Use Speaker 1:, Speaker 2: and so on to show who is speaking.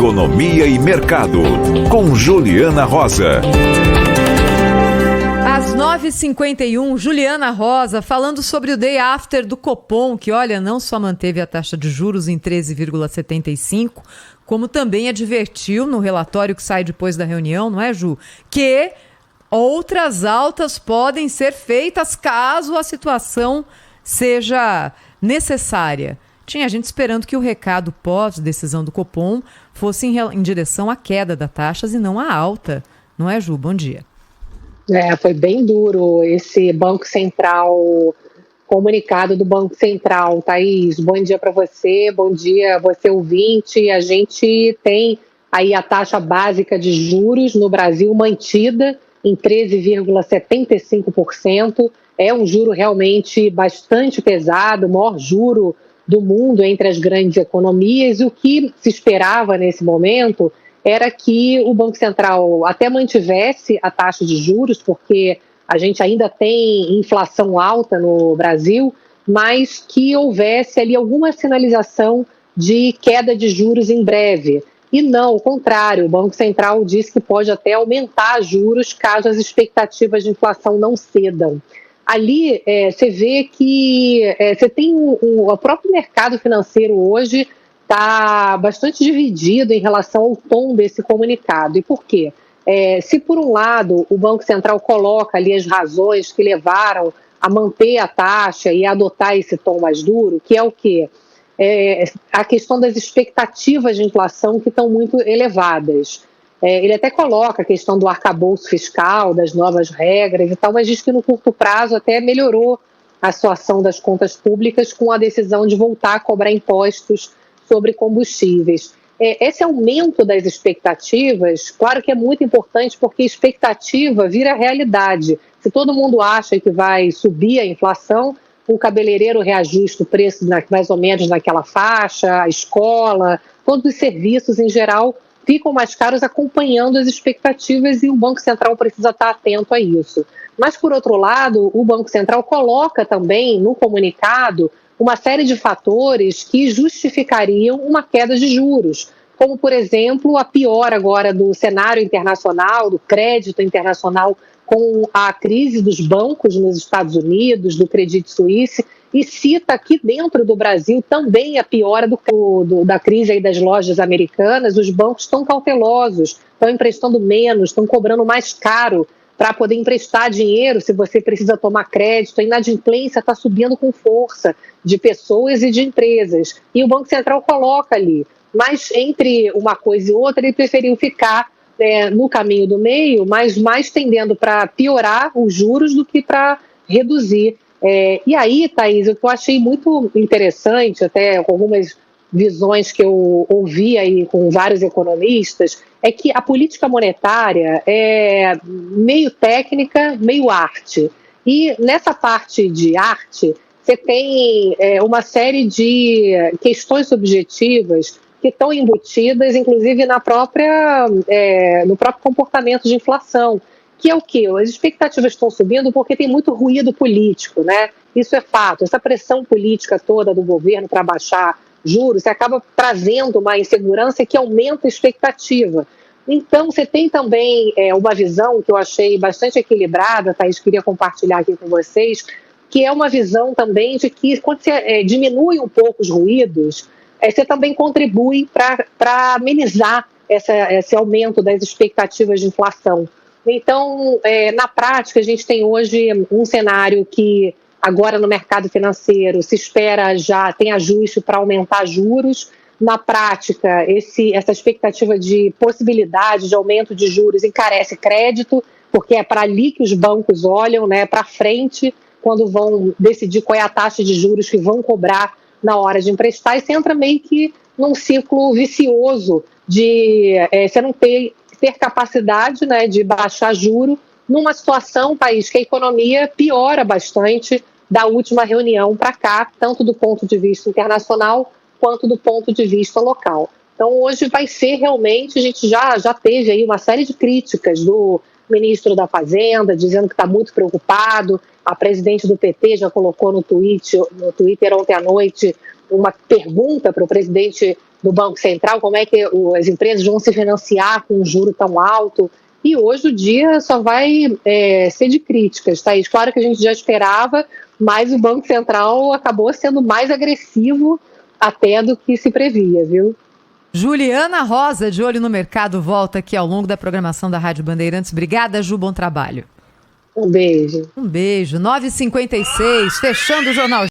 Speaker 1: Economia e Mercado, com Juliana Rosa.
Speaker 2: Às 9h51, Juliana Rosa falando sobre o day after do Copom, que, olha, não só manteve a taxa de juros em 13,75%, como também advertiu no relatório que sai depois da reunião, não é, Ju? Que outras altas podem ser feitas caso a situação seja necessária. Tinha gente esperando que o recado pós-decisão do Copom fosse em direção à queda das taxas e não à alta. Não é, Ju? Bom dia.
Speaker 3: Foi bem duro esse Banco Central, comunicado do Banco Central. Thaís, bom dia para você, bom dia você ouvinte. A gente tem aí a taxa básica de juros no Brasil mantida em 13,75%. É um juro realmente bastante pesado, o maior juro do mundo entre as grandes economias. E o que se esperava nesse momento era que o Banco Central até mantivesse a taxa de juros, porque a gente ainda tem inflação alta no Brasil, mas que houvesse ali alguma sinalização de queda de juros em breve. E não, ao contrário, o Banco Central disse que pode até aumentar juros caso as expectativas de inflação não cedam. Ali você vê que você tem o próprio mercado financeiro hoje está bastante dividido em relação ao tom desse comunicado. E por quê? Se por um lado o Banco Central coloca ali as razões que levaram a manter a taxa e a adotar esse tom mais duro, que é o quê? A questão das expectativas de inflação que estão muito elevadas. Ele até coloca a questão do arcabouço fiscal, das novas regras e tal, mas diz que no curto prazo até melhorou a situação das contas públicas com a decisão de voltar a cobrar impostos sobre combustíveis. Esse aumento das expectativas, claro que é muito importante, porque expectativa vira realidade. Se todo mundo acha que vai subir a inflação, o cabeleireiro reajusta o preço mais ou menos naquela faixa, a escola, todos os serviços em geral ficam mais caros acompanhando as expectativas e o Banco Central precisa estar atento a isso. Mas, por outro lado, o Banco Central coloca também no comunicado uma série de fatores que justificariam uma queda de juros, como, por exemplo, a piora agora do cenário internacional, do crédito internacional com a crise dos bancos nos Estados Unidos, do Credit Suisse, e cita aqui dentro do Brasil também a piora da crise aí das lojas americanas. Os bancos estão cautelosos, estão emprestando menos, estão cobrando mais caro para poder emprestar dinheiro se você precisa tomar crédito. A inadimplência está subindo com força de pessoas e de empresas. E o Banco Central coloca ali. Mas entre uma coisa e outra, ele preferiu ficar no caminho do meio, mas mais tendendo para piorar os juros do que para reduzir. E aí, Thaís, o que eu achei muito interessante, até com algumas visões que eu ouvi aí com vários economistas, é que a política monetária é meio técnica, meio arte. E nessa parte de arte, você tem uma série de questões subjetivas que estão embutidas, inclusive, no próprio comportamento de inflação, que é o quê? As expectativas estão subindo porque tem muito ruído político, né? Isso é fato. Essa pressão política toda do governo para baixar juros, você acaba trazendo uma insegurança que aumenta a expectativa. Então, você tem também uma visão que eu achei bastante equilibrada, Thaís, queria compartilhar aqui com vocês, que é uma visão também de que quando você diminui um pouco os ruídos, você também contribui para amenizar esse aumento das expectativas de inflação. Então, na prática, a gente tem hoje um cenário que agora no mercado financeiro se espera já, tem ajuste para aumentar juros. Na prática, essa expectativa de possibilidade de aumento de juros encarece crédito, porque é para ali que os bancos olham, né, para frente, quando vão decidir qual é a taxa de juros que vão cobrar na hora de emprestar, e você entra meio que num ciclo vicioso de você não ter capacidade, né, de baixar juro numa situação, país, que a economia piora bastante da última reunião para cá, tanto do ponto de vista internacional quanto do ponto de vista local. Então, hoje vai ser realmente, a gente já teve aí uma série de críticas do ministro da Fazenda, dizendo que está muito preocupado. A presidente do PT já colocou no Twitter ontem à noite uma pergunta para o presidente do Banco Central, como é que as empresas vão se financiar com um juro tão alto. E hoje o dia só vai ser de críticas, Thaís. Claro que a gente já esperava, mas o Banco Central acabou sendo mais agressivo até do que se previa, viu?
Speaker 2: Juliana Rosa, de Olho no Mercado, volta aqui ao longo da programação da Rádio Bandeirantes. Obrigada, Ju, bom trabalho.
Speaker 3: Um beijo.
Speaker 2: Um beijo. 9h56, fechando o Jornal